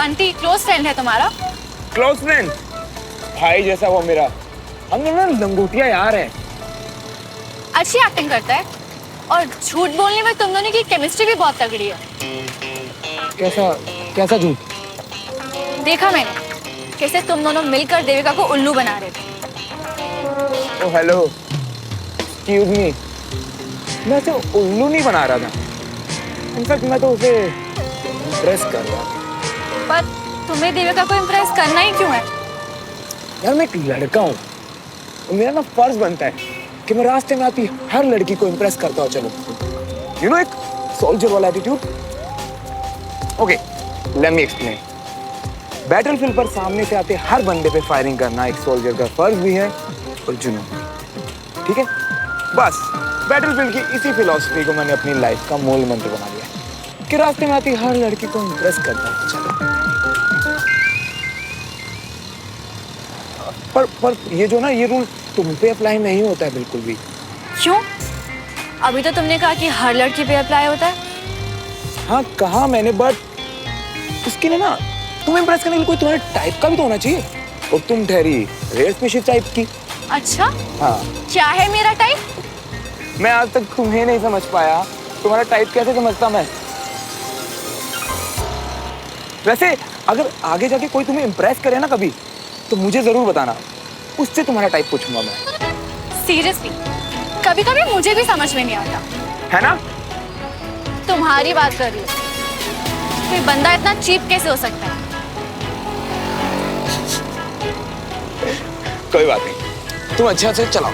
Aunty close friend है तुम्हारा? Close friend? भाई जैसा वो मेरा। हम दोनों लंगोटिया यार हैं। अच्छी एक्टिंग करता है और झूठ बोलने में तुम दोनों की केमिस्ट्री भी बहुत तगड़ी है। कैसा कैसा झूठ? देखा मैंने कैसे तुम दोनों मिलकर देविका को उल्लू बना रहे थे। Oh hello, excuse me. मैं तो उल्लू नहीं बना रहा था। इनफैक्ट मैं तो उसे इम्प्रेस कर रहा था। पर तुम्हें देविका को इम्प्रेस करना ही क्यों है? यार मैं एक लड़का हूँ और मेरा ना फर्ज बनता है कि मैं रास्ते में आती हर लड़की को इम्प्रेस करता हूँ। चलो यू नो, एक सोल्जर वाला attitude. Okay, let me explain. Battlefield पर सामने से आते हर बंदे पे फायरिंग करना एक सोल्जर का फर्ज भी है और जुनून। ठीक है, बस बैटलफील्ड की इसी फिलॉसफी को मैंने अपनी लाइफ का मूल मंत्र बना लिया कि रास्ते में आती हर लड़की को इम्प्रेस करता है। चलो पर ये जो ना, ये रूल तुम पे अप्लाई नहीं होता है बिल्कुल भी। क्यों? अभी तो तुमने कहा कि हर लड़की पे अप्लाई होता है। हाँ कहा मैंने, बट उसके लिए ना तुम्हें इम्प्रेस करने के लिए कोई तुम्हारे टाइप का भी तो होना चाहिए। और तुम ठहरी रेयर स्पीशीज टाइप की। अच्छा, हाँ। क्या है मेरा टाइप? मैं आज तक तुम्हें नहीं समझ पाया, तुम्हारा टाइप कैसे समझता मैं। वैसे अगर आगे जाके कोई तुम्हें इम्प्रेस करे ना कभी, तो मुझे जरूर बताना, उससे तुम्हारा टाइप पूछूंगा मैं। सीरियसली कभी कभी मुझे भी समझ में नहीं आता है ना। तुम्हारी बात कर रही हूँ। कोई बंदा इतना चीप कैसे हो सकता है? कोई बात नहीं, तुम अच्छा से चलाओ।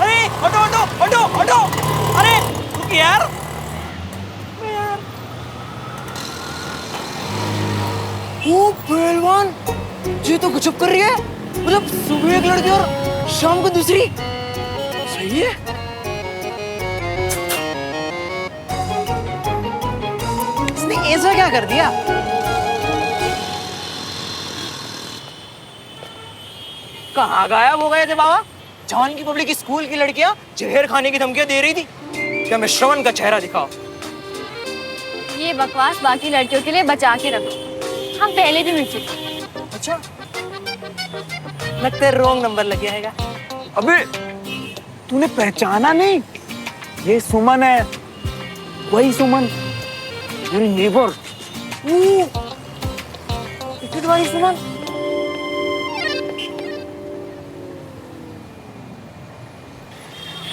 अरे ऑटो ऑटो ऑटो ऑटो, अरे रुक यार। ओ पहलवान, ये तो गजब कर रही है। मतलब सुबह एक लड़की और शाम को दूसरी। सही है। इसने ऐसा क्या कर दिया? कहाँ गायब हो गए थे बाबा? जवान की पब्लिक स्कूल की लड़कियां जहर खाने की धमकियां दे रही थी। क्या मैं श्रवण का चेहरा दिखाओ? ये बकवास बाकी लड़कियों के लिए बचा के रखो, हम पहले भी मिल चुके। अच्छा, लगता है रॉन्ग नंबर लग गया हैगा। अबे तूने पहचाना नहीं? ये सुमन है, वही सुमन, मेरी नेबर। टिकट वाली सुमन।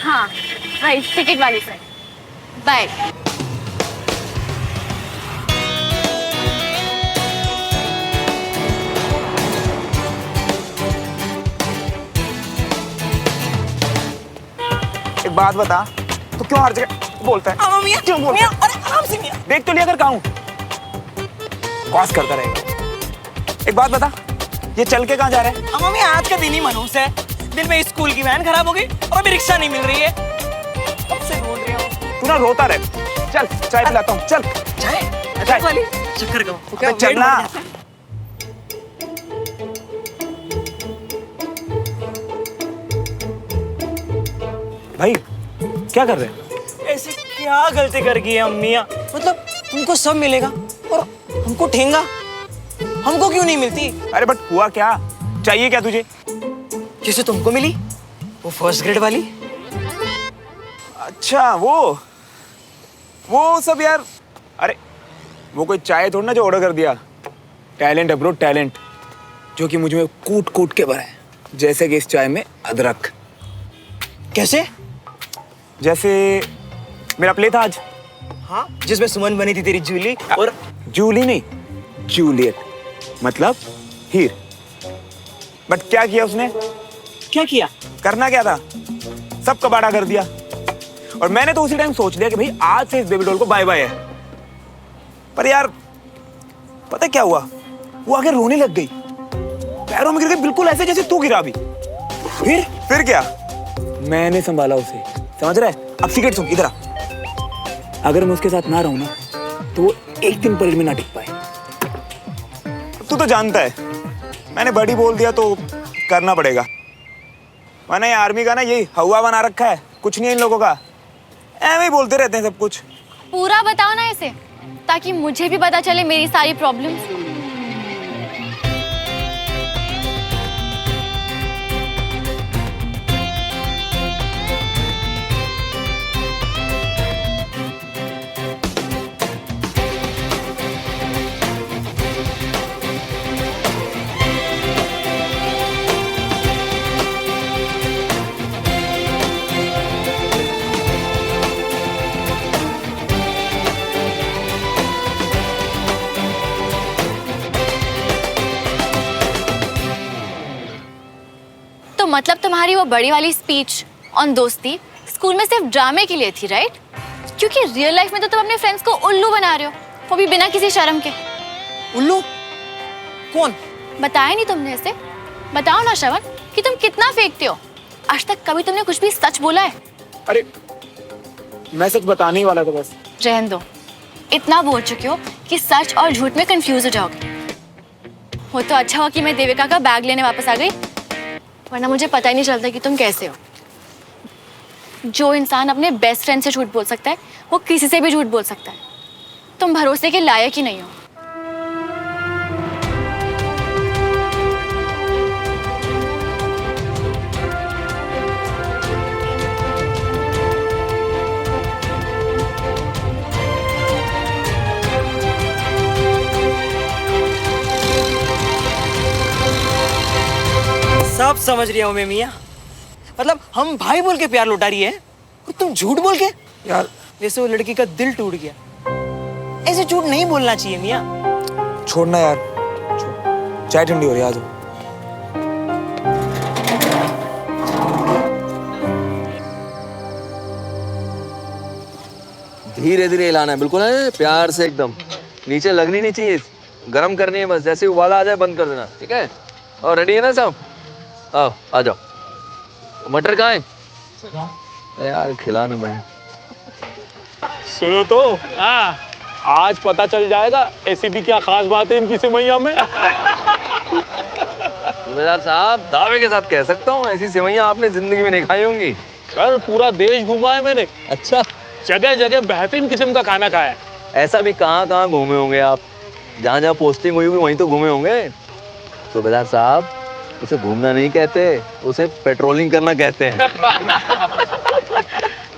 हाँ राइट, टिकट वाली से। बाय। एक बात बता, तो क्यों हर जगह बोलता है? मियां, क्यों बोलता मियां, है? अरे आराम से मियां। देख तो लिया कर, कहूँ कॉस करता रहेगा। एक बात बता, ये चल के कहाँ जा रहा है? मम्मी आज का दिन ही मनहूस है। दिन में स्कूल की वैन खराब हो गई और अभी रिक्शा नहीं मिल रही है। कब से ढूंढ रही हूँ। तू ना रोता रहे। चल चाय पिलाता हूँ, चल। चाय चाय वाली चक्कर का तो क्या चलना। भाई क्या कर रहे हैं? ऐसे क्या गलती कर गई है अम्मियाँ? मतलब तुमको सब मिलेगा और हमको ठेंगा, हमको क्यों नहीं मिलती? अरे बट हुआ क्या? चाहिए क्या तुझे? जैसे तुमको मिली वो फर्स्ट ग्रेड वाली। अच्छा वो सब यार। अरे वो कोई चाय थोड़ा ना जो ऑर्डर कर दिया। टैलेंट है ब्रो, टैलेंट, जो कि मुझ में कूट कूट के भरा है। जैसे कि इस चाय में अदरक। कैसे? जैसे मेरा प्ले था आज। हाँ, जिसमें सुमन बनी थी तेरी जूली। और जूली नहीं, जूलियट, मतलब हीर। बट क्या किया उसने? क्या किया? करना क्या था? सब कबाड़ा कर दिया। और मैंने तो उसी टाइम सोच लिया कि भाई आज से इस बेबी डॉल को बाय बाय है। पर यार पता क्या हुआ? वो आगे रोने लग गई, पैरों में गिर गई, बिल्कुल ऐसे जैसे तू गिरा अभी। फिर क्या? मैंने संभाला उसे, समझ रहा है? अब सिगरेट सुन, इधर आ। अगर मैं उसके साथ ना रहूं ना, तो वो एक दिन परेड में ना टिक पाए। तू तो जानता है, मैंने बड़ी बोल दिया तो करना पड़ेगा। मैंने आर्मी का ना यही हवा बना रखा है, कुछ नहीं है इन लोगों का, ऐਵੇਂ ही बोलते रहते हैं सब कुछ। पूरा बताओ ना इसे। ताकि मुझे भी पता चले मेरी सारी प्रॉब्लम्स। तो मतलब तुम्हारी वो बड़ी वाली स्पीच ऑन दोस्ती स्कूल में सिर्फ ड्रामे के लिए थी, राइट? क्योंकि रियल लाइफ में तो तुम अपने फ्रेंड्स को उल्लू बना रहे हो, वो भी बिना किसी शर्म के। उल्लू? कौन? बताया नहीं तुमने इसे? बताओ ना श्रवण कि तुम कितना फेंकते हो। आज तक कभी तुमने कुछ भी सच बोला है? अरे मैं सच बताने ही वाला था बस। रहने दो, इतना बोल चुके हो कि सच और झूठ में कंफ्यूज हो जाओगे। वो तो अच्छा हुआ कि मैं देविका का बैग लेने वापस आ गई, वरना मुझे पता ही नहीं चलता कि तुम कैसे हो। जो इंसान अपने बेस्ट फ्रेंड से झूठ बोल सकता है वो किसी से भी झूठ बोल सकता है। तुम भरोसे के लायक ही नहीं हो। सब समझ रही हूँ मैं मियाँ। मतलब हम भाई बोल के प्यार लुटा रही है और तुम झूठ बोल के। यार जैसे वो लड़की का दिल टूट गया। ऐसे झूठ नहीं बोलना चाहिए मियाँ। छोड़ना यार, चाय ठंडी हो रही है, आ जाओ। धीरे धीरे हिलाना है, बिल्कुल है, प्यार से एकदम। नीचे लगनी नहीं चाहिए, गरम करनी है बस। जैसे उबाला आ जाए बंद कर देना, ठीक है? और रेडी है ना सब? आओ आ जाओ। मटर कहाँ है? अरे यार खिलाना भाई। सुनो तो, आज पता चल जाएगा ऐसी भी क्या खास बात है इनकी सेवैया में। सूबेदार साहब दावे के साथ कह सकता हूँ, ऐसी सेवैयां आपने जिंदगी में नहीं खाई होंगी। सर पूरा देश घूमा है मैंने, अच्छा, जगह जगह बेहतरीन किस्म का खाना खाया है। ऐसा भी कहाँ कहाँ घूमे होंगे आप? जहाँ जहाँ पोस्टिंग हुई होगी वहीं तो घूमे होंगे। सूबेदार साहब उसे घूमना नहीं कहते, उसे पेट्रोलिंग करना कहते हैं।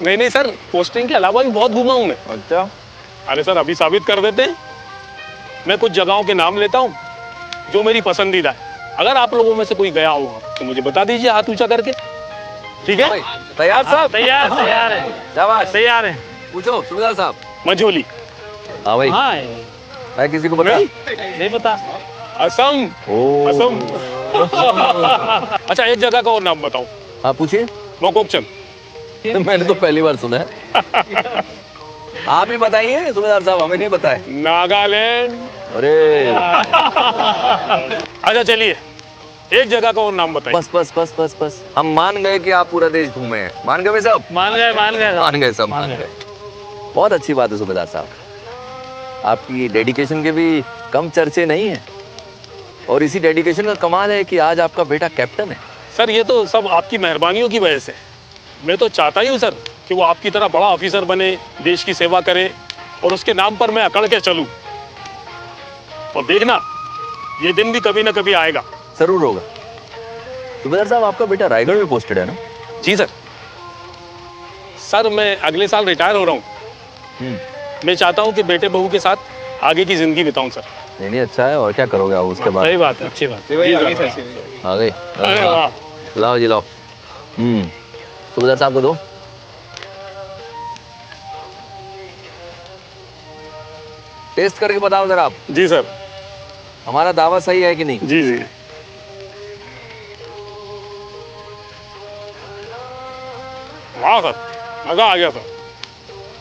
नहीं नहीं सर, पोस्टिंग के अलावा भी बहुत घूमा हूँ मैं। अच्छा, अरे सर अभी साबित कर देते हैं। मैं कुछ जगहों के नाम लेता हूँ जो मेरी पसंदीदा है। अगर आप लोगों में से कोई गया होगा तो मुझे बता दीजिए हाथ ऊंचा करके, ठीक है? तैयार साहब? तैयार तैयार है, शाबाश, तैयार है। पूछो सूबेदार साहब। मझोली। हाँ भाई, हाँ मैं किसी को बता नहीं पता। असम। ओ, असम। अच्छा एक जगह का और नाम बताओ। हाँ पूछिए। मोकोकचन। मैंने तो पहली बार सुना है। आप ही बताइए सूबेदार साहब, हमें नहीं बताए। नागालैंड। अरे अच्छा चलिए एक जगह का और नाम बताइए। बस बस बस बस बस, हम मान गए कि आप पूरा देश घूमे हैं। मान गए भाई साहब? मान गए मान गए मान गए सब, मान गए। बहुत अच्छी बात है सूबेदार साहब, आपकी डेडिकेशन के भी कम चर्चे नहीं है। और इसी डेडिकेशन का कमाल है कि आज आपका बेटा कैप्टन है। सर ये तो सब आपकी मेहरबानियों की वजह से। मैं तो चाहता ही हूँ सर कि वो आपकी तरह बड़ा ऑफिसर बने, देश की सेवा करे और उसके नाम पर मैं अकड़ के चलूं। और देखना ये दिन भी कभी ना कभी आएगा। जरूर होगा। सूबेदार साहब आपका बेटा रायगढ़ में पोस्टेड है ना? जी सर। सर मैं अगले साल रिटायर हो रहा हूँ। मैं चाहता हूँ कि बेटे बहू के साथ आगे की जिंदगी बिताऊं सर। नहीं नहीं, अच्छा है। और क्या करोगे आप उसके बाद? सही बात है, अच्छी बात है। आ गई। अरे वाह। लाओ जी लाओ। सूबेदार साहब को दो। टेस्ट करके बताओ जरा आप, जी सर। हमारा दावा सही है कि नहीं? जी जी। वाह सर, मजा आ गया सर।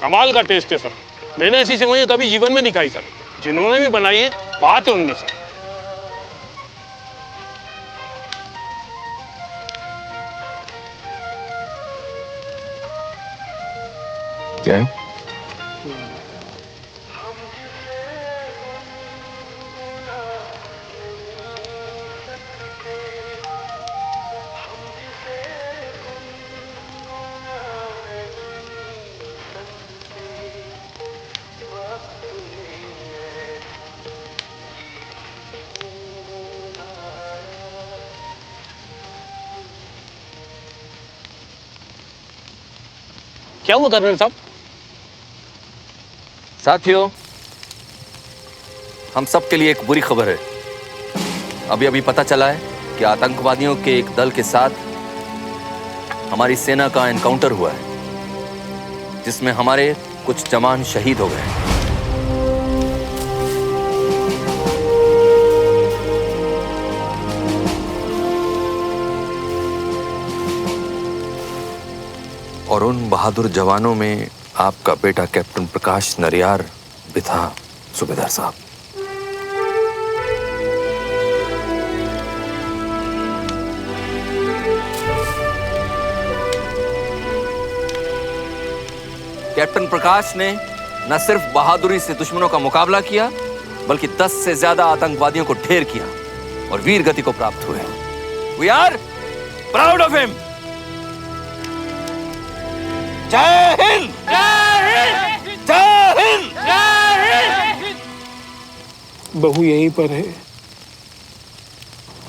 कमाल का टेस्ट है सर। मैंने ऐसी सेवैयां कभी जीवन में नहीं खाई सर। जिन्होंने भी बनाई है बात है उनमें सर। क्या है? क्या हुआ कर्नल साहब? साथियों, हम सब के लिए एक बुरी खबर है। अभी अभी पता चला है कि आतंकवादियों के एक दल के साथ हमारी सेना का एनकाउंटर हुआ है, जिसमें हमारे कुछ जवान शहीद हो गए। और उन बहादुर जवानों में आपका बेटा कैप्टन प्रकाश नरियार भी था, सूबेदार साहब। कैप्टन प्रकाश ने न सिर्फ बहादुरी से दुश्मनों का मुकाबला किया, बल्कि 10 से ज्यादा आतंकवादियों को ढेर किया और वीर गति को प्राप्त हुए। We are proud of him. जय हिंद! जय हिंद! जय हिंद! बहू यहीं पर है,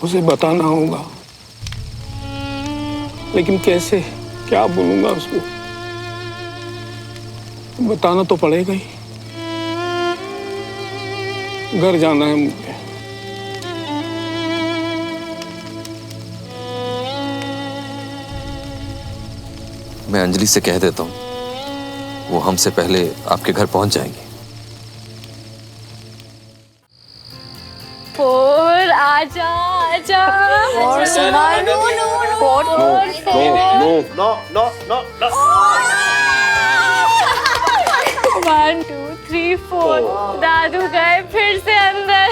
उसे बताना होगा, लेकिन कैसे, क्या बोलूंगा उसको? बताना तो पड़ेगा ही। घर जाना है मुझे। मैं अंजलि से कह देता हूं, वो हमसे पहले आपके घर पहुंच जाएंगे। फोर आजा आजा और सुना no one two three four. दादू गए फिर से अंदर।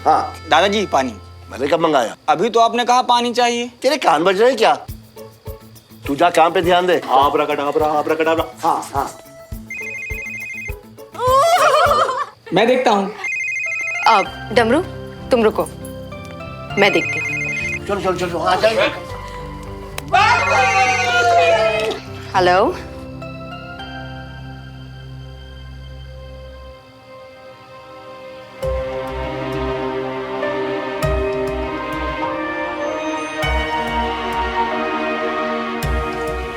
हाँ दादाजी पानी। मैंने कब मंगाया? अभी तो आपने कहा पानी चाहिए। तेरे कान बज रहे हैं क्या? तू जा काम पे ध्यान दे। आबराकडाबरा। हाँ हाँ। मैं देखता हूँ। अब डमरू तुम रुको, मैं देखती हूँ। चलो हाँ चल। हेलो,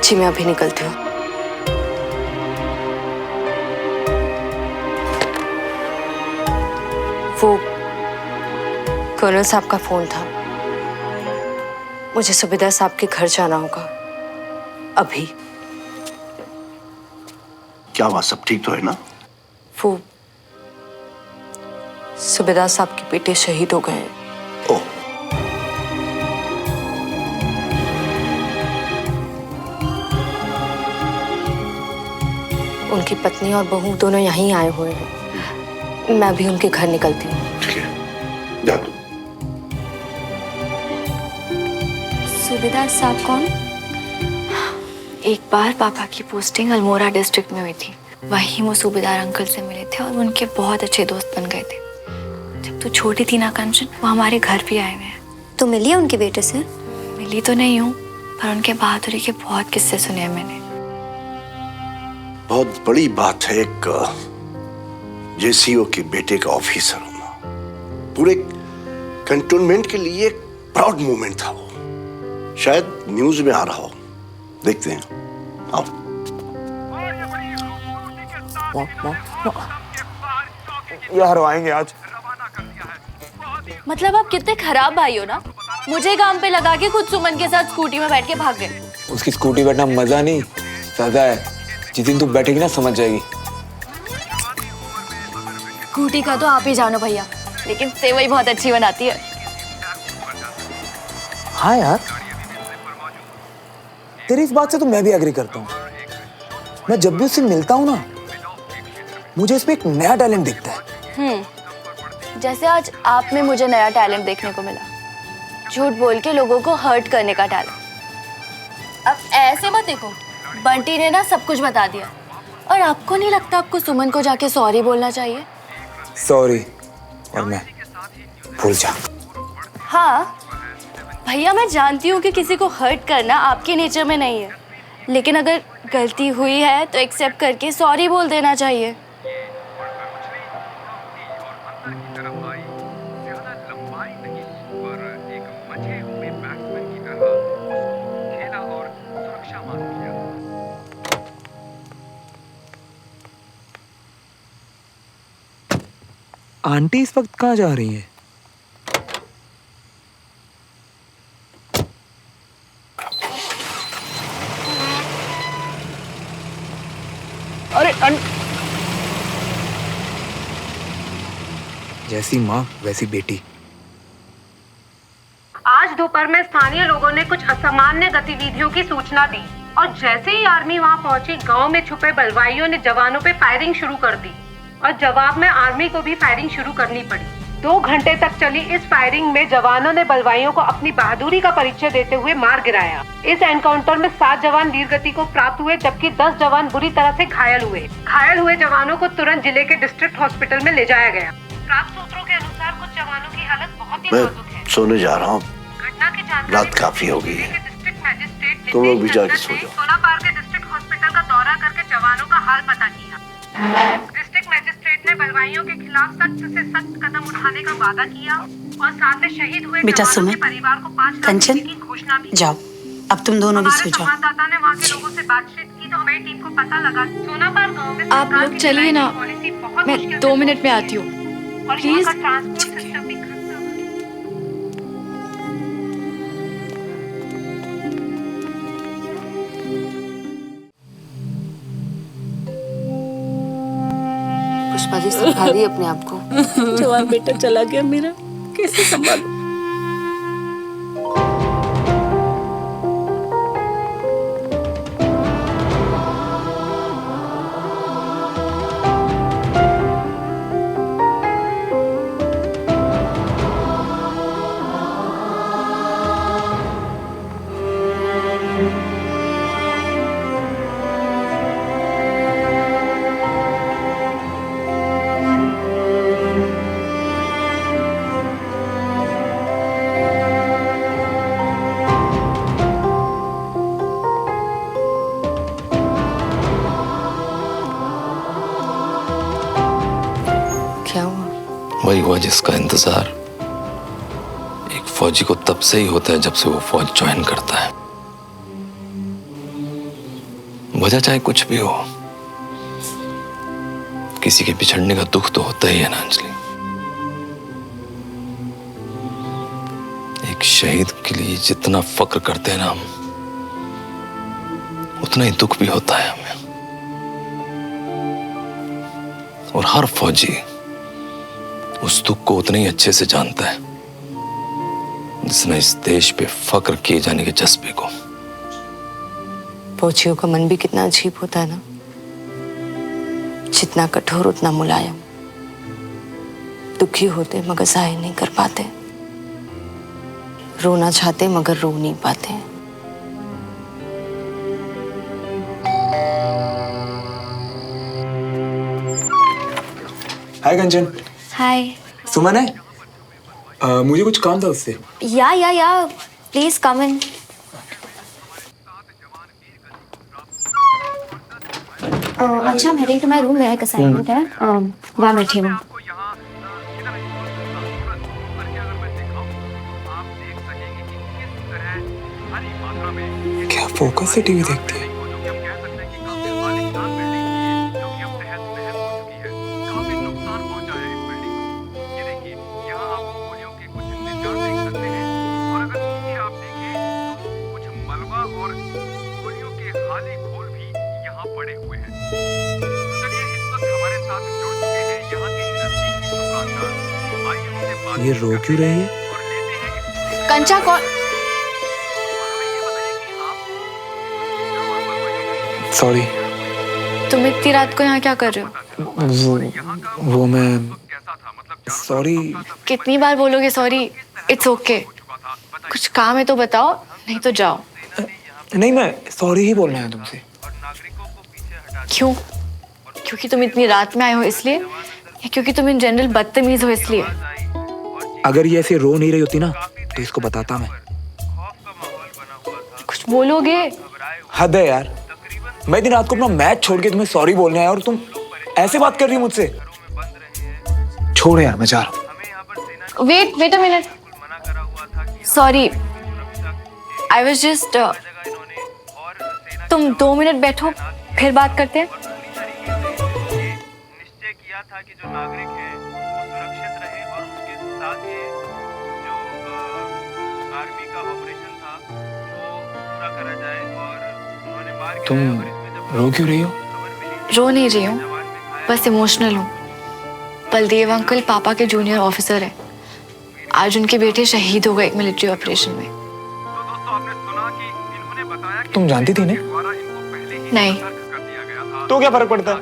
जी मैं अभी निकलती हूँ। वो कर्नल साहब का फोन था, मुझे सूबेदार साहब के घर जाना होगा अभी। क्या हुआ, सब ठीक तो है ना? वो सूबेदार साहब के बेटे शहीद हो गए हैं। ओह, उनकी पत्नी और बहू दोनों यहीं आए हुए हैं। मैं भी उनके घर निकलती हूँ। ठीक है, जा तू। सूबेदार साहब कौन? एक बार पापा की पोस्टिंग अल्मोड़ा डिस्ट्रिक्ट में हुई थी, वहीं वो सूबेदार अंकल से मिले थे और उनके बहुत अच्छे दोस्त बन गए थे। जब तू छोटी थी ना कंचन, वो हमारे घर भी आए हुए हैं। तो मिली है उनके बेटे से? मिली तो नहीं हूँ, पर उनके बहादुरी के बहुत किस्से सुने हैं मैंने। बहुत बड़ी बात है एक जेसीओ के बेटे का ऑफिसर होना। पूरे कंटोनमेंट के लिए एक प्राउड मोमेंट था वो। शायद न्यूज में आ रहा हो, देखते हैं। आओ। ये हरवाएंगे आज। मतलब आप कितने खराब भाई हो ना, मुझे काम पे लगा के खुद सुमन के साथ स्कूटी में बैठ के भाग गए। उसकी स्कूटी बैठना मजा नहीं, सजा है। जिस दिन तू बैठेगी ना समझ जाएगी। स्कूटी का तो आप ही जानो भैया, लेकिन सेवई बहुत अच्छी बनाती है। हाँ यार, तेरी इस बात से तो मैं भी एग्री करता हूँ। मैं जब भी उससे मिलता हूँ ना, मुझे इसमें एक नया टैलेंट दिखता है। जैसे आज आप में मुझे नया टैलेंट देखने को मिला, झूठ बोल के लोगों को हर्ट करने का टैलेंट। अब ऐसे मत देखो, बंटी ने ना सब कुछ बता दिया। और आपको नहीं लगता आपको सुमन को जाके सॉरी बोलना चाहिए? सॉरी और मैं भूल जा। हाँ भैया, मैं जानती हूँ कि किसी को हर्ट करना आपके नेचर में नहीं है, लेकिन अगर गलती हुई है तो एक्सेप्ट करके सॉरी बोल देना चाहिए। आंटी इस वक्त कहाँ जा रही है? अरे जैसी माँ वैसी बेटी। आज दोपहर में स्थानीय लोगों ने कुछ असामान्य गतिविधियों की सूचना दी और जैसे ही आर्मी वहां पहुंची, गांव में छुपे बलवाइयों ने जवानों पे फायरिंग शुरू कर दी और जवाब में आर्मी को भी फायरिंग शुरू करनी पड़ी। 2 घंटे तक चली इस फायरिंग में जवानों ने बलवाइयों को अपनी बहादुरी का परिचय देते हुए मार गिराया। इस एनकाउंटर में 7 जवान वीरगति को प्राप्त हुए, जबकि 10 जवान बुरी तरह से घायल हुए। घायल हुए जवानों को तुरंत जिले के डिस्ट्रिक्ट हॉस्पिटल में ले जाया गया। प्राप्त सूत्रों के अनुसार कुछ जवानों की हालत बहुत ही नाजुक है। सोने जा रहा हूँ, घटना की जानकारी रात काफी हो गई है। डिस्ट्रिक्ट मैजिस्ट्रेट तुम लोग भी जाके सो जाओ। सोनापार के डिस्ट्रिक्ट हॉस्पिटल का दौरा करके जवानों का हाल पता किया। डिस्ट्रिक्ट मैजिस्ट्रेट ने बलवाइयों के खिलाफ सख्त से सख्त कदम उठाने का वादा किया और साथ में शहीद हुए बेटा जवानों के सुमन, परिवार को 5 लाख कंचन, रुपए की घोषणा भी की। जाओ, अब तुम दोनों भी हमारे सो जाओ। संवाददाता ने वहाँ के लोगों से बातचीत की तो हमारी टीम को पता लगा सोनापार गांव में आप सरकार लोग की चलिए ना, पॉलिसी बहुत मैं मुश्किल 2 से मिनट में आती हूँ और प्लीज। यहाँ का ट्रांसपोर्ट सिस्टम भी खस्ता हुआ है। पुष्पा जी संभालिए अपने आप को। जवान बेटा चला गया मेरा, कैसे संभालूं? क्या हुआ? वही हुआ जिसका इंतजार एक फौजी को तब से ही होता है जब से वो फौज ज्वाइन करता है। वजह चाहे कुछ भी हो, किसी के बिछड़ने का दुख तो होता ही है ना अंजलि। एक शहीद के लिए जितना फक्र करते हैं ना हम, उतना ही दुख भी होता है हमें। और हर फौजी उस दुख को उतने ही अच्छे से जानता है जिसने इस देश पे फक्र किए जाने के जज्बे को। फौजियों का मन भी कितना अजीब होता है ना, जितना कठोर उतना मुलायम। दुखी होते मगर जाहिर नहीं कर पाते, रोना चाहते मगर रो नहीं पाते। हाय कंचन। हाय। सुमन है? मुझे कुछ काम था उससे। या प्लीज कम इन। अच्छा, I'm heading to my room, मेरा एक असाइनमेंट है, वहाँ बैठी हूँ। क्या फोकस से टीवी देखती है? ये रो क्यों रही है? कंचा कौन? सॉरी। तुम इतनी रात को यहाँ क्या कर रहे हो? वो मैं सॉरी। कितनी बार बोलोगे सॉरी? It's okay. कुछ काम है तो बताओ, नहीं तो जाओ। नहीं, मैं सॉरी ही बोलना है तुमसे। क्यों? क्योंकि तुम इतनी रात में आए हो इसलिए, या क्योंकि तुम इन जनरल बदतमीज हो इसलिए? अगर ये ऐसे रो नहीं रही होती ना तो इसको बताता मैं। कुछ बोलोगे? हद है यार, मैं दिन रात को अपना मैच छोड़ के तुम्हें सॉरी बोलने आया और तुम ऐसे बात कर रही हो मुझसे। छोड़ यार, मैं जा रहा हूँ। Wait a minute. Sorry, I was just. तुम 2 मिनट बैठो, फिर बात करते हैं। निश्चय किया था कि जो नागरिक हैं वो सुरक्षित साथ ये जो आर्मी का ऑपरेशन था वो पूरा करा जाए और उन्होंने मार के तुम रो क्यों रही हो? रो नहीं रही हूँ, बस इमोशनल हूँ। बलदेव अंकल पापा के जूनियर ऑफिसर हैं। आज उनके बेटे शहीद हो गए एक मिलिट्री ऑपरेशन में। तुम जानती थी ना? नहीं। तो क्या फर्क पड़ता है?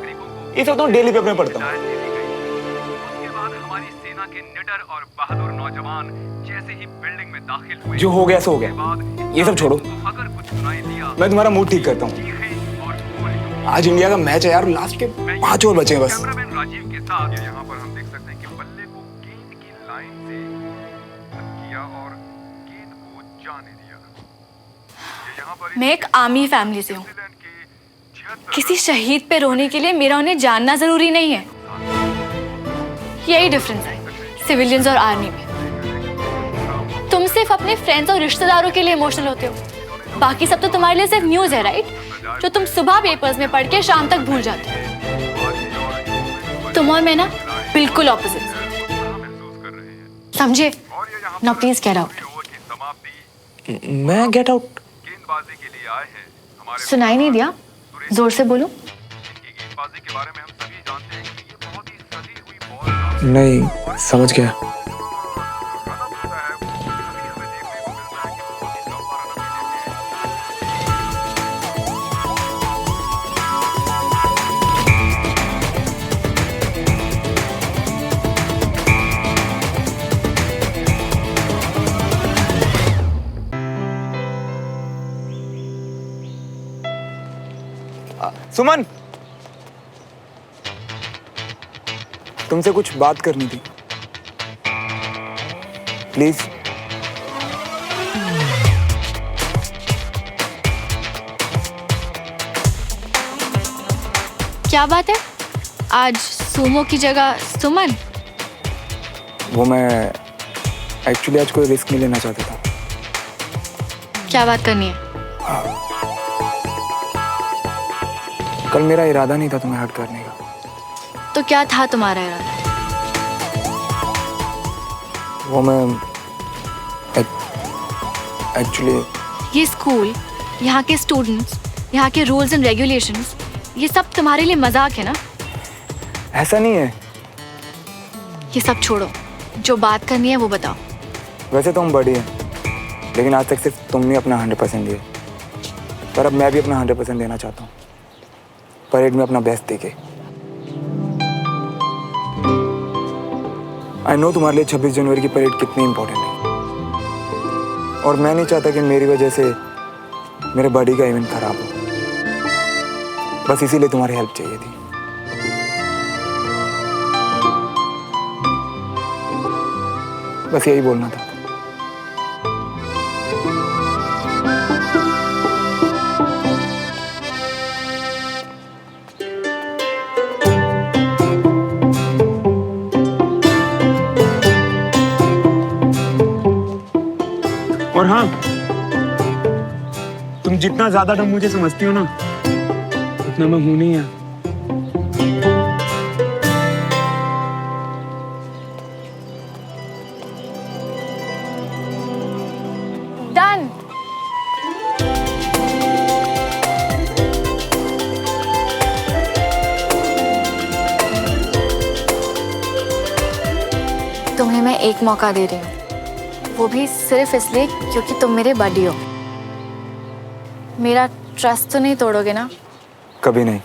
ये सब तो डेली पेपर में पढ़ता हूँ। जो हो गया सो हो गया, ये सब छोड़ो। मैं तुम्हारा मूड ठीक करता हूँ। आज इंडिया का मैच है यार, लास्ट के 5 ओवर बचे हैं बस। राजीव के साथ यहाँ पर हम देख सकते हैं कि बल्ले को गेंद की लाइन से किया और गेंद को जाने दिया। मैं एक आर्मी फैमिली से हूँ। किसी शहीद पे रोने के लिए मेरा उन्हें जानना जरूरी नहीं है। यही डिफरेंस है सिविलियंस और आर्मी में। तुम सिर्फ अपने फ्रेंड्स और रिश्तेदारों के लिए इमोशनल होते हो, बाकी सब तो तुम्हारे लिए सिर्फ न्यूज़ है, राइट? जो तुम सुबह पेपर्स में पढ़ के शाम तक भूल जाते हो। तुम और मैं ना बिल्कुल ऑपोजिट, समझे? Now please get out. मैं गेट आउट? सुनाई नहीं दिया? जोर से बोलो। नहीं, समझ गया। सुमन, तुमसे कुछ बात करनी थी, प्लीज। क्या बात है? आज सुमो की जगह सुमन? वो मैं एक्चुअली आज कोई रिस्क नहीं लेना चाहता था। क्या बात करनी है? कल मेरा इरादा नहीं था तुम्हें हर्ट करने का। तो क्या था तुम्हारा इरादा? वो मैं एक्चुअली ये स्कूल, यहाँ के स्टूडेंट्स, यहाँ के रूल्स एंड रेगुलेशंस, ये सब तुम्हारे लिए मजाक है ना? ऐसा नहीं है। ये सब छोड़ो, जो बात करनी है वो बताओ। वैसे तो हम बड़ी हैं, लेकिन आज तक सिर्फ तुम ही अपना 100% दिए, पर अब मैं भी अपना 100% देना चाहता हूँ। परेड में अपना बेस्ट देके। आई नो तुम्हारे लिए 26 जनवरी की परेड कितनी इंपॉर्टेंट है, और मैं नहीं चाहता कि मेरी वजह से मेरे बॉडी का इवेंट खराब हो। बस इसीलिए तुम्हारी हेल्प चाहिए थी। बस यही बोलना था। और हाँ, तुम जितना ज्यादा तुम मुझे समझती हो ना, उतना मैं हूं नहीं है। डन। तुम्हें मैं एक मौका दे रही हूँ, वो भी सिर्फ इसलिए क्योंकि तुम मेरे बडी हो। मेरा ट्रस्ट तो नहीं तोड़ोगे ना? कभी नहीं।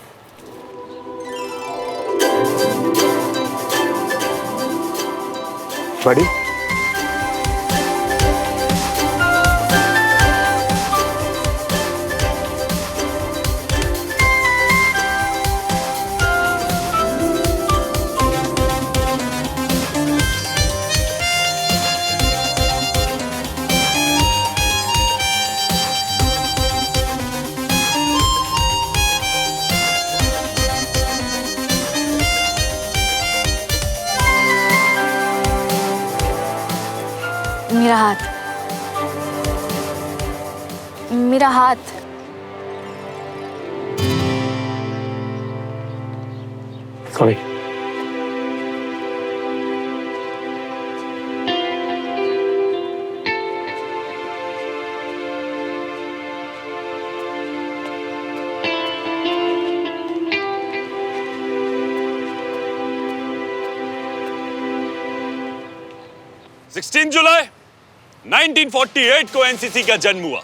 बड़ी? मेरा हाथ, मेरा हाथ। सॉरी। 16 जुलाई 1948 को एनसीसी का जन्म हुआ।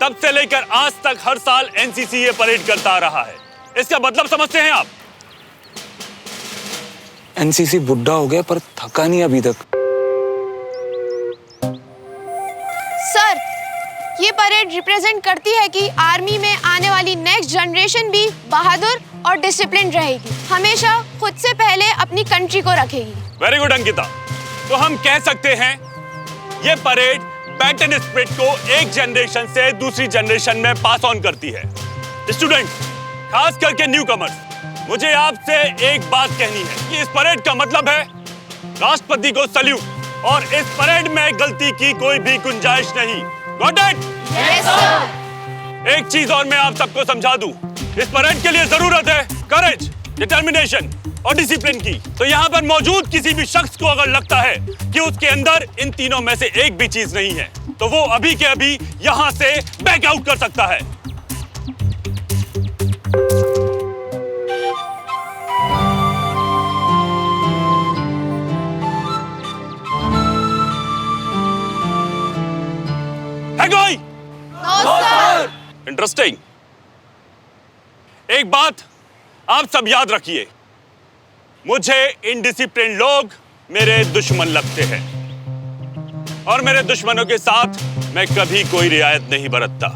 तब से लेकर आज तक हर साल एनसीसी ये परेड करता आ रहा है। इसका मतलब समझते हैं आप? एनसीसी बुढ़ा हो गया पर थका नहीं अभी तक। सर, ये परेड रिप्रेजेंट करती है कि आर्मी में आने वाली नेक्स्ट जनरेशन भी बहादुर और डिसिप्लिन रहेगी, हमेशा खुद से पहले अपनी कंट्री को रखेगी। Very good Ankita. तो हम कह सकते हैं ये परेड बैटन स्पिरिट को एक जनरेशन से दूसरी जनरेशन में पास ऑन करती है। स्टूडेंट, खास करके न्यू कमर्स, मुझे आपसे एक बात कहनी है कि इस परेड का मतलब है राष्ट्रपति को सल्यूट और इस परेड में गलती की कोई भी गुंजाइश नहीं। Got it? Yes sir. एक चीज और मैं आप सबको समझा दूं, इस परेड के लिए जरूरत है करेज, डिटर्मिनेशन और डिसिप्लिन की। तो यहाँ पर मौजूद किसी भी शख्स को अगर लगता है कि उसके अंदर इन तीनों में से एक भी चीज नहीं है, तो वो अभी के अभी यहाँ से बैक आउट कर सकता है। है कोई? No sir. इंटरेस्टिंग। एक बात आप सब याद रखिए, मुझे इनडिसिप्लिन लोग मेरे दुश्मन लगते हैं और मेरे दुश्मनों के साथ मैं कभी कोई रियायत नहीं बरतता।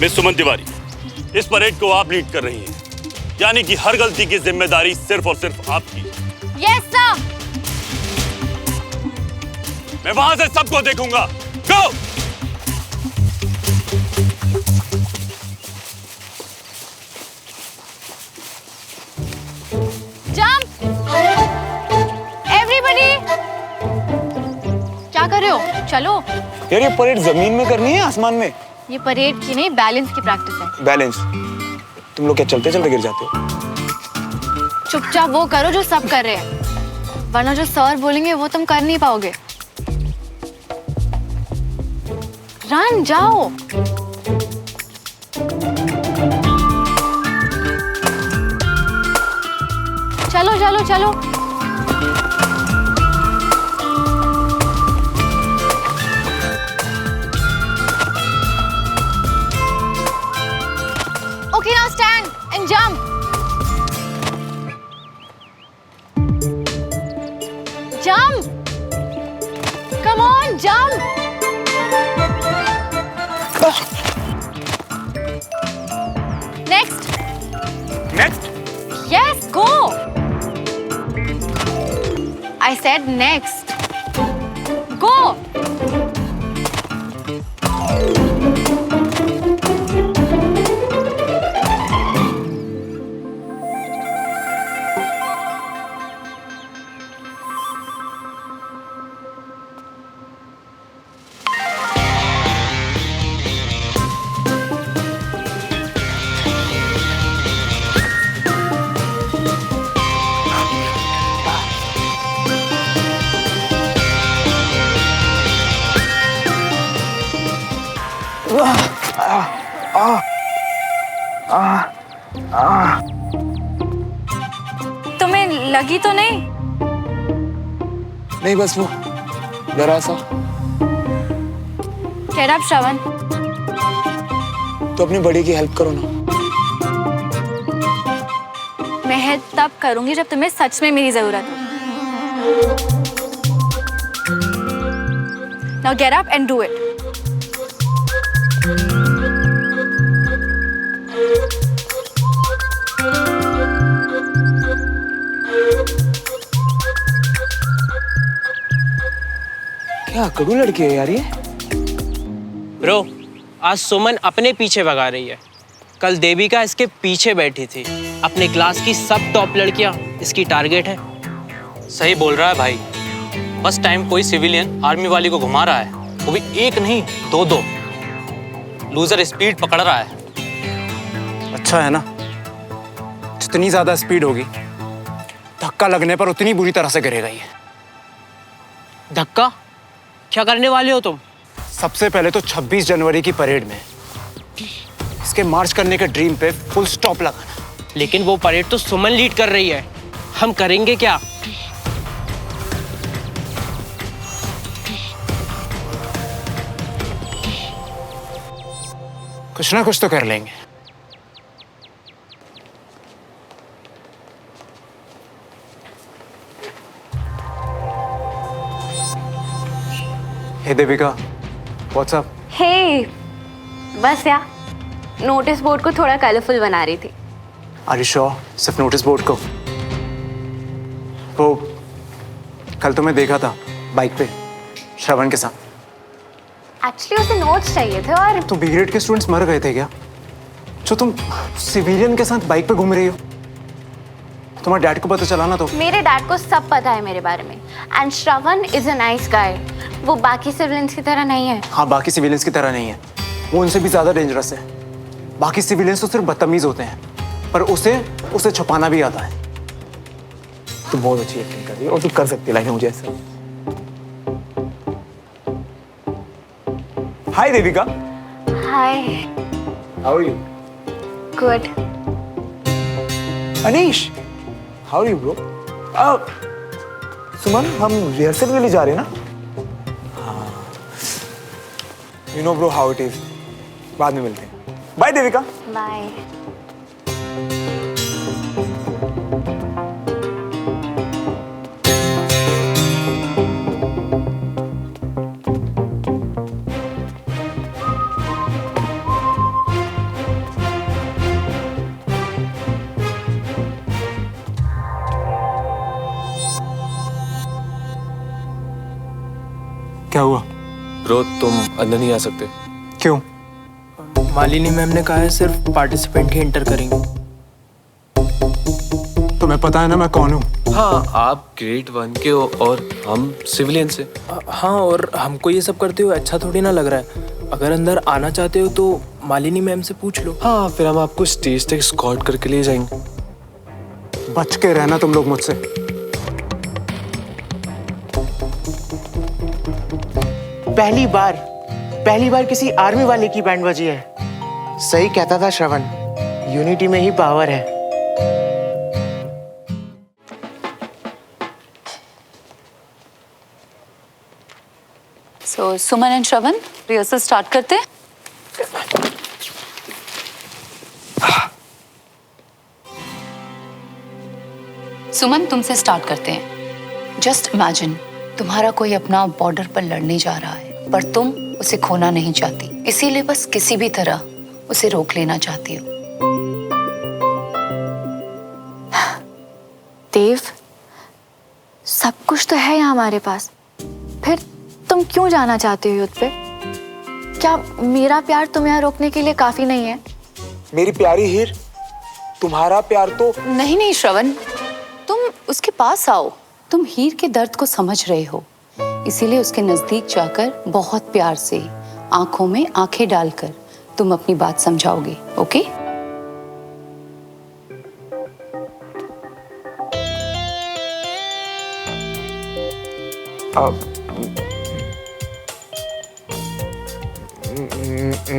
मिस सुमन तिवारी, इस परेड को आप लीड कर रही हैं, यानी कि हर गलती की जिम्मेदारी सिर्फ और सिर्फ आपकी। Yes sir. मैं वहां से सबको देखूंगा। गो! जंप! एवरीबॉडी! क्या कर रहे हो? चलो। यार ये परेड जमीन में करनी है आसमान में? ये परेड की नहीं, बैलेंस की प्रैक्टिस है। बैलेंस? तुम लोग क्या चलते चलते गिर जाते हो? चुपचाप वो करो जो सब कर रहे हैं, वरना जो सर बोलेंगे वो तुम कर नहीं पाओगे। रन, जाओ। चलो चलो चलो। Okay, now stand and jump. Jump. Come on, jump. Next. Next? Yes, go. I said next. Go. तुम्हें लगी तो नहीं? नहीं, बस वो जरा सा। Get up, श्रवण। तो अपनी बड़ी की हेल्प करो ना। मैं हेल्प तब करूंगी जब तुम्हें सच में मेरी जरूरत हो। Now get up and do it. क्या अकड़ू लड़की है यार ये। ब्रो, आज सुमन अपने पीछे भगा रही है। कल देविका इसके पीछे बैठी थी। अपने क्लास की सब टॉप लड़कियां इसकी टारगेट है। सही बोल रहा है भाई। बस टाइम कोई सिविलियन आर्मी वाली को घुमा रहा है, वो भी एक नहीं दो। लूजर स्पीड पकड़ रहा है। अच्छा है ना, जितनी ज्यादा स्पीड होगी धक्का लगने पर उतनी बुरी तरह से गिरेगा ये। धक्का? क्या करने वाले हो तुम? सबसे पहले तो 26 जनवरी की परेड में इसके मार्च करने के ड्रीम पे फुल स्टॉप लगाना। लेकिन वो परेड तो सुमन लीड कर रही है, हम करेंगे क्या? कुछ ना कुछ तो कर लेंगे। हे देविका, व्हाट्सअप? हे बस यार, नोटिस बोर्ड को थोड़ा कलरफुल बना रही थी। Are you sure? सिर्फ नोटिस बोर्ड को? वो कल तुम्हें देखा था बाइक पे श्रवण के साथ। एक्चुअली उसे नोट्स चाहिए थे। और तो बी ग्रेड के स्टूडेंट्स मर गए थे क्या, जो तुम सिविलियन के साथ बाइक पे घूम रही हो? तुम्हारे डैड को पता चला ना तो? मेरे डैड को सब पता है मेरे बारे में। And Shravan is a nice guy. वो बाकी सिविलियंस की तरह नहीं है। हाँ, बाकी सिविलियंस की तरह नहीं है, वो उनसे भी ज्यादा डेंजरस है। बाकी सिविलियंस तो सिर्फ बदतमीज होते हैं, पर उसे छुपाना भी आता है। तू बहुत अच्छी एक्टिंग कर रही है और तू कर सकती है लाइन मुझे ऐसा। Hi Devika. Hi. How are you? Good. Anish, how are you bro? Suman, हम रिहर्सल के लिए जा रहे हैं ना? हाँ। You know bro how it is. बाद में मिलते हैं। बाय देविका। बाय। क्या हुआ? ब्रो तुम अंदर नहीं आ सकते। क्यों? मालिनी मैम ने कहा है सिर्फ पार्टिसिपेंट ही एंटर करेंगे। तुम्हें पता है ना मैं कौन हूँ? हाँ, आप ग्रेड 1 के हो और हम सिविलियन से। हाँ, और हमको ये सब करते हुए अच्छा थोड़ी ना लग रहा है। अगर अंदर आना चाहते हो तो मालिनी मैम से पूछ लो। हाँ, फिर हम आपको स्टेज तक एस्कॉर्ट करके ले जाएंगे। बच के रहना तुम लोग मुझसे। पहली बार किसी आर्मी वाले की बैंड बजी है। सही कहता था श्रवण, यूनिटी में ही पावर है। सो सुमन एंड श्रवण रिहर्सल स्टार्ट करते हैं। सुमन, तुमसे स्टार्ट करते हैं। जस्ट इमेजिन तुम्हारा कोई अपना बॉर्डर पर लड़ने जा रहा है, पर तुम उसे खोना नहीं चाहती, इसीलिए बस किसी भी तरह उसे रोक लेना चाहती हो। देव, सब कुछ तो है यहाँ हमारे पास, फिर तुम क्यों जाना चाहते हो युद्ध पे? क्या मेरा प्यार तुम्हें यहाँ रोकने के लिए काफी नहीं है? मेरी प्यारी हीर, तुम्हारा प्यार तो नहीं नहीं श्रवण, तुम उसके पास आओ। तुम हीर के दर्द को समझ रहे हो, इसीलिए उसके नजदीक जाकर बहुत प्यार से आंखों में आंखें डालकर तुम अपनी बात समझाओगे। ओके?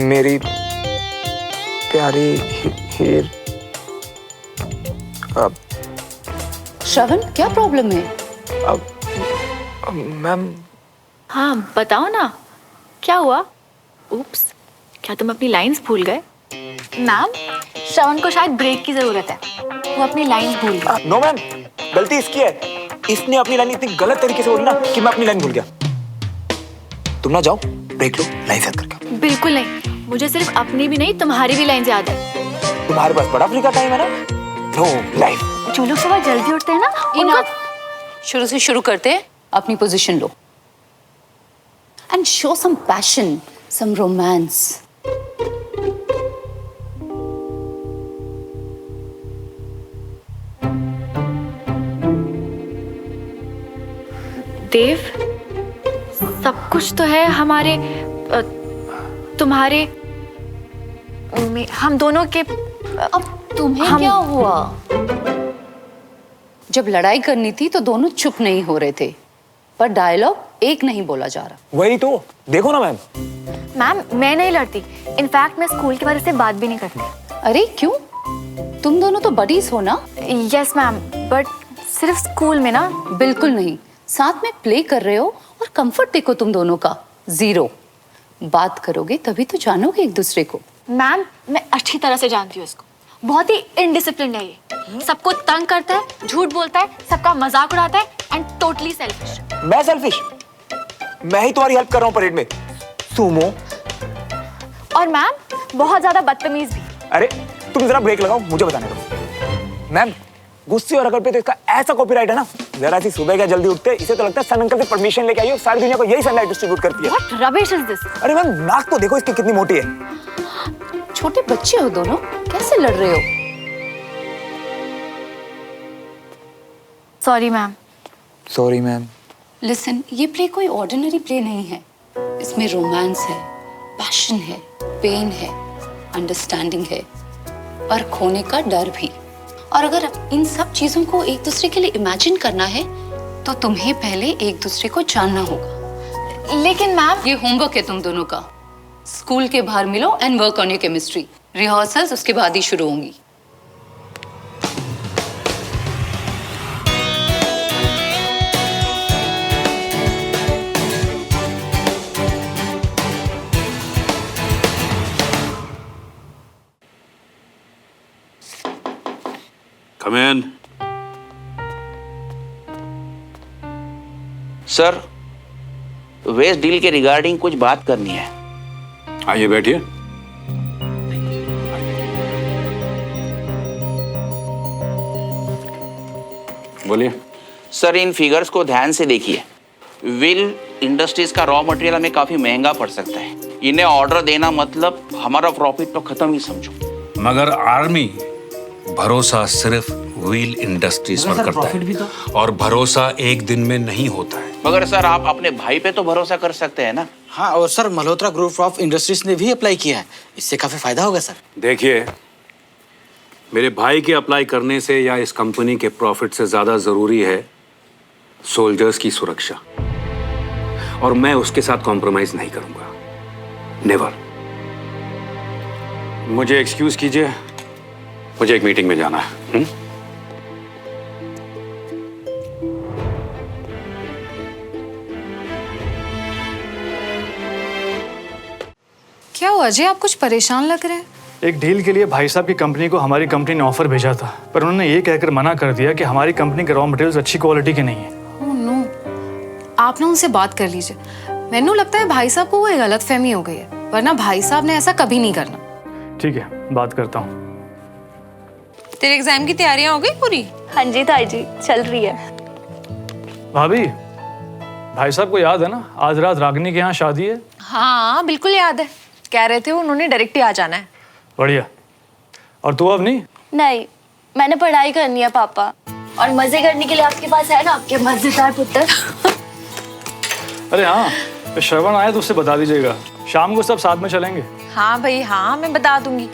मेरी प्यारी हीर। श्रवण, क्या प्रॉब्लम है? मैम। हाँ बताओ ना, क्या हुआ? उप्स, क्या तुम अपनी लाइंस भूल गए? मैम, श्रवण को शायद ब्रेक की जरूरत है, वो अपनी लाइंस भूल गया। नो मैम, गलती इसकी है। इसने अपनी लाइन इतनी गलत तरीके से बोली ना कि मैं अपनी लाइन भूल गया। तुम ना जाओ, ब्रेक लो, लाइन सेट करके। बिल्कुल नहीं, मुझे सिर्फ अपनी भी नहीं तुम्हारी भी लाइन याद है। तुम्हारे पास बड़ा फ्री का टाइम है ना? No life. जो लोग सुबह जल्दी उठते हैं ना, इनफ। शुरू से शुरू करते हैं। अपनी पोजीशन लो and show some passion, some romance. Dev, सब कुछ तो है हमारे तुम्हारे हम दोनों के। अब तुम्हें क्या हुआ? जब लड़ाई करनी थी तो दोनों चुप नहीं हो रहे थे, पर डायलॉग एक नहीं बोला जा रहा। वही तो देखो ना मैम। मैम, मैं नहीं लड़ती, इनफैक्ट मैं स्कूल के बारे से बात भी नहीं करती। अरे क्यों? तुम दोनों तो बडीज हो ना? यस मैम, बट सिर्फ स्कूल में ना। बिल्कुल नहीं, साथ में प्ले कर रहे हो और कंफर्ट देखो तुम दोनों का 0। बात करोगे तभी तो जानोगे एक दूसरे को। मैम मैं अच्छी तरह से जानती हूँ इसको, बहुत ही इनडिसिप्लिन है ये, सबको तंग करता है, झूठ बोलता है, सबका मजाक उड़ाता है एंड टोटली सेल्फिश। मैं सेल्फिश? मैं ही तुम्हारी हेल्प कर रहा हूँ परेड में, सुमो। और मैम बहुत ज्यादा बदतमीज भी। अरे तुम जरा ब्रेक लगाओ, मुझे बताने दो। मैम गुस्से और अकड़ पे तो इसका ऐसा कॉपीराइट है ना, जरा सी सुबह क्या जल्दी उठते, इसे तो लगता है सन अंकल से परमिशन लेके आई हो, सारी दुनिया को यही सनलाइट डिस्ट्रीब्यूट करती है। What rubbish is this? अरे मैम नाक तो देखो इसकी कितनी मोटी है। छोटे बच्चे हो दोनों, कैसे लड़ रहे हो? Sorry ma'am. Sorry ma'am. Listen, ये प्ले कोई ऑर्डिनरी प्ले नहीं है। इसमें रोमांस है, पैशन है, पेन है, अंडरस्टैंडिंग है और खोने का डर भी। और अगर इन सब चीजों को एक दूसरे के लिए इमेजिन करना है तो तुम्हें पहले एक दूसरे को जानना होगा। लेकिन मैम ये होमवर्क है तुम दोनों का। स्कूल के बाहर मिलो and work on your chemistry. Rehearsals उसके बाद ही शुरू होंगी। Come in. Sir, waste deal के रिगार्डिंग कुछ बात करनी है। आइए बैठिए। बोलिए। सर, इन फिगर्स को ध्यान से देखिए। व्हील इंडस्ट्रीज का रॉ मटेरियल हमें काफी महंगा पड़ सकता है। इन्हें ऑर्डर देना मतलब हमारा प्रॉफिट तो खत्म ही समझो। मगर आर्मी भरोसा सिर्फ व्हील इंडस्ट्रीज पर करता है और भरोसा एक दिन में नहीं होता है। मगर सर, आप अपने भाई पे तो भरोसा कर सकते हैं ना। हाँ, और sir Malhotra group of industries ने भी अप्लाई किया है, इससे काफी फायदा होगा सर। देखिए, मेरे भाई के अप्लाई करने से या इस कंपनी के प्रॉफिट से ज्यादा जरूरी है सोल्जर्स की सुरक्षा, और मैं उसके साथ कॉम्प्रोमाइज नहीं करूंगा, नेवर। मुझे एक्सक्यूज कीजिए, मुझे एक मीटिंग में जाना है। क्या हुआ अजय, आप कुछ परेशान लग रहे हैं? एक डील के लिए भाई साहब की कंपनी को हमारी कंपनी ने ऑफर भेजा था, पर उन्होंने ये कहकर मना कर दिया कि हमारी कंपनी के रॉ मटेरियल्स अच्छी क्वालिटी के नहीं है। ओह नो, आप ना उनसे बात कर लीजिए। मैंने लगता है भाई साहब को वो गलतफहमी हो गई है, वरना भाई साहब ने ऐसा कभी नहीं करना। ठीक है, बात करता हूँ। तेरे एग्जाम की तैयारियां हो गई पूरी? हाँ जी ताई जी, चल रही है। भाभी, भाई साहब को याद है ना, आज रात रागिनी के यहाँ शादी है? हाँ बिल्कुल याद है, कह रहे थे उन्होंने डायरेक्ट ही आ जाना है। बढ़िया। और तू अब नहीं? नहीं, मैंने पढ़ाई करनी है पापा, और मजे करने के लिए आपके पास है ना आपके मजेदार पुत्र। अरे हाँ, तो श्रवण आए तो उससे बता दीजिएगा, शाम को सब साथ में चलेंगे। हाँ भाई हाँ, मैं बता दूंगी।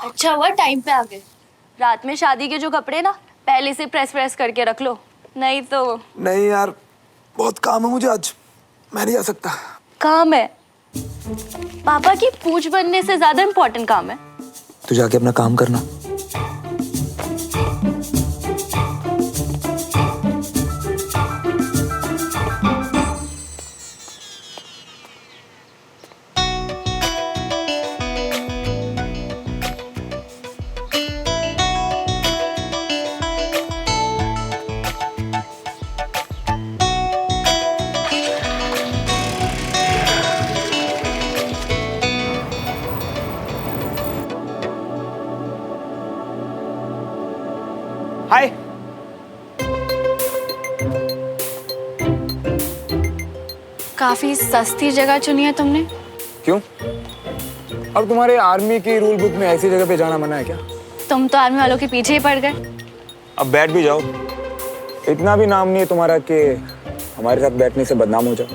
अच्छा हुआ टाइम पे आ गए। रात में शादी के जो कपड़े ना पहले से प्रेस करके रख लो, नहीं तो। नहीं यार, बहुत काम है मुझे आज, मैं नहीं जा सकता। काम है? पापा की पूछ बनने से ज्यादा इम्पोर्टेंट काम है। तू जाके अपना काम करना। हाय। काफी सस्ती जगह चुनी है तुमने। क्यों? अब तुम्हारे आर्मी की रूल बुक में ऐसी जगह पे जाना मना है क्या? तुम तो आर्मी वालों के पीछे ही पड़ गए। अब बैठ भी जाओ, इतना भी नाम नहीं है तुम्हारा कि हमारे साथ बैठने से बदनाम हो जाओ।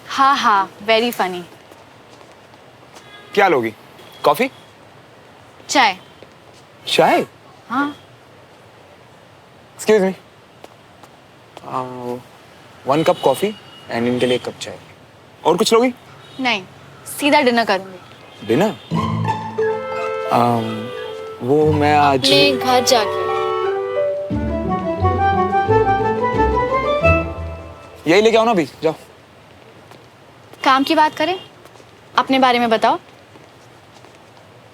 हाँ हाँ, वेरी फनी। क्या लोगी? कॉफी? चाय। चाय? हाँ। Excuse me, 1 cup coffee and इनके लिए 1 कप चाय। और कुछ लोगी? नहीं, सीधा डिनर करूंगी। डिनर? वो मैं आज अपने घर जाके। यही लेके आओ ना अभी, जाओ। काम की बात करें, अपने बारे में बताओ।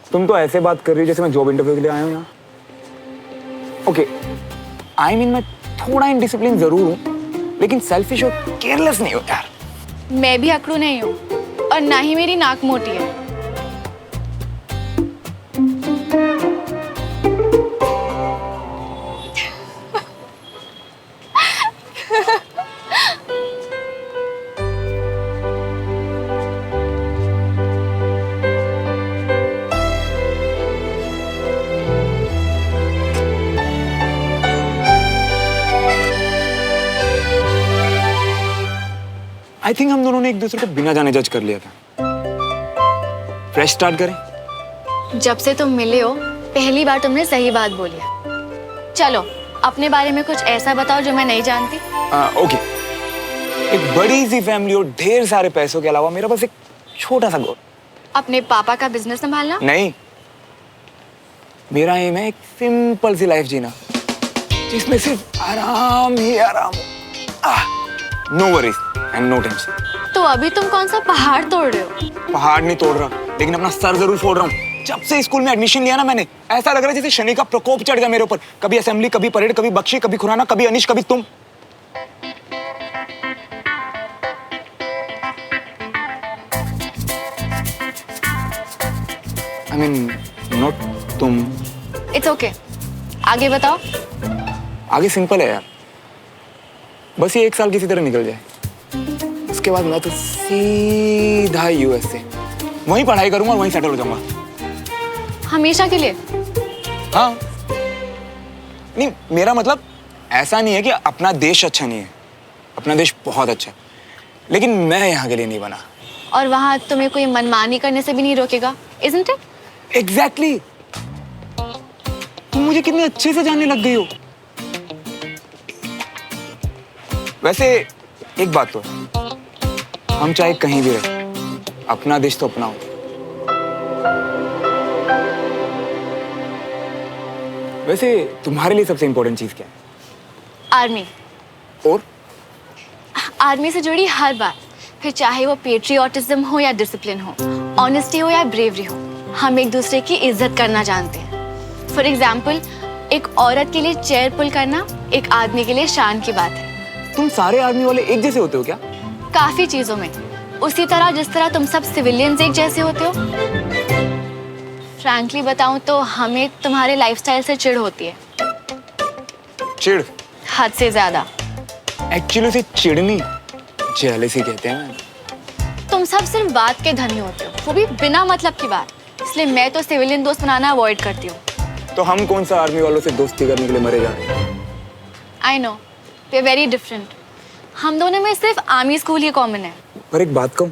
तुम तो ऐसे बात कर रही हो जैसे मैं जॉब इंटरव्यू के लिए आया हूँ यहाँ। ओके, आई मीन मैं थोड़ा इनडिसिप्लिन जरूर हूँ, लेकिन सेल्फिश और केयरलेस नहीं हूँ यार। मैं भी अकड़ू नहीं हूँ और ना ही मेरी नाक मोटी है। आई थिंक हम दोनों ने एक दूसरे को बिना जाने जज कर लिया था। फ्रेश स्टार्ट करें? जब से तुम मिले हो पहली बार तुमने सही बात बोली है। चलो अपने बारे में कुछ ऐसा बताओ जो मैं नहीं जानती। ओके, एक बड़ी सी फैमिली और ढेर सारे पैसों के अलावा मेरा बस एक छोटा सा गोल। अपने पापा का बिजनेस संभालना? नहीं, मेरा एम है एक सिंपल सी लाइफ जीना जिसमें सिर्फ आराम ही आराम हो। No worries and no tension. तो अभी तुम कौन सा पहाड़ तोड़ रहे हो? पहाड़ नहीं तोड़ रहा, लेकिन अपना सर जरूर फोड़ रहा हूँ। जब से स्कूल में एडमिशन लिया ना मैंने, ऐसा लग रहा है जैसे शनि का प्रकोप चढ़ गया मेरे ऊपर। कभी असेंबली, कभी परेड, कभी बख्शी, कभी खुराना, कभी अनिश, कभी तुम। आई मीन नॉट तुम। इट्स ओके, आगे बताओ। आगे सिंपल है यार, बस ये 1 साल किसी तरह निकल जाए, उसके बाद मैं तो सीधा यूएसए वहीं पढ़ाई करूंगा और वहीं सेटल हो जाऊंगा। हमेशा के लिए? हाँ, नहीं मेरा मतलब ऐसा नहीं है कि अपना देश अच्छा नहीं है, अपना देश बहुत अच्छा है, लेकिन मैं यहाँ के लिए नहीं बना। और वहाँ तुम्हें कोई मनमानी करने से भी नहीं रोकेगा, isn't it? Exactly. तुम मुझे कितने अच्छे से जानने लग गई हो। वैसे एक बात तो है, हम चाहे कहीं भी रहे, अपना देश तो अपना हो। वैसे तुम्हारे लिए सबसे इंपॉर्टेंट चीज क्या है? आर्मी। और? आर्मी से जुड़ी हर बात, फिर चाहे वो पेट्रियोटिज्म हो या डिसिप्लिन हो, ऑनेस्टी हो या ब्रेवरी हो, हम एक दूसरे की इज्जत करना जानते हैं। फॉर एग्जाम्पल, एक औरत के लिए चेयर पुल करना एक आदमी के लिए शान की बात है। तुम सारे आर्मी वाले एक जैसे होते हो क्या? काफी चीजों में, उसी तरह जिस तरह तुम सब सिविलियंस एक जैसे होते हो। फ्रैंकली बताऊं तो हमें तुम्हारे लाइफस्टाइल से चिढ़ होती है। चिढ़? हद से ज्यादा। एक्चुअली उसे चिढ़ नहीं, जेलसी कहते हैं। तुम सब सिर्फ बात के धनी होते हो, वो भी बिना मतलब की बात। इसलिए मैं तो सिविलियन दोस्त बनाना अवॉइड करती हूँ। तो हम कौन सा आर्मी वालों से दोस्ती करने के लिए मरे जा रहे हैं? I know, we are very different. हम दोनों में सिर्फ आर्मी स्कूल ही कॉमन है। पर एक बात कहूं,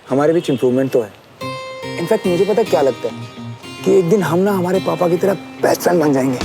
हमारे बीच इम्प्रूवमेंट तो है। इनफैक्ट मुझे पता क्या लगता है कि एक दिन हम ना हमारे पापा की तरह बेस्ट फ्रेंड बन जाएंगे।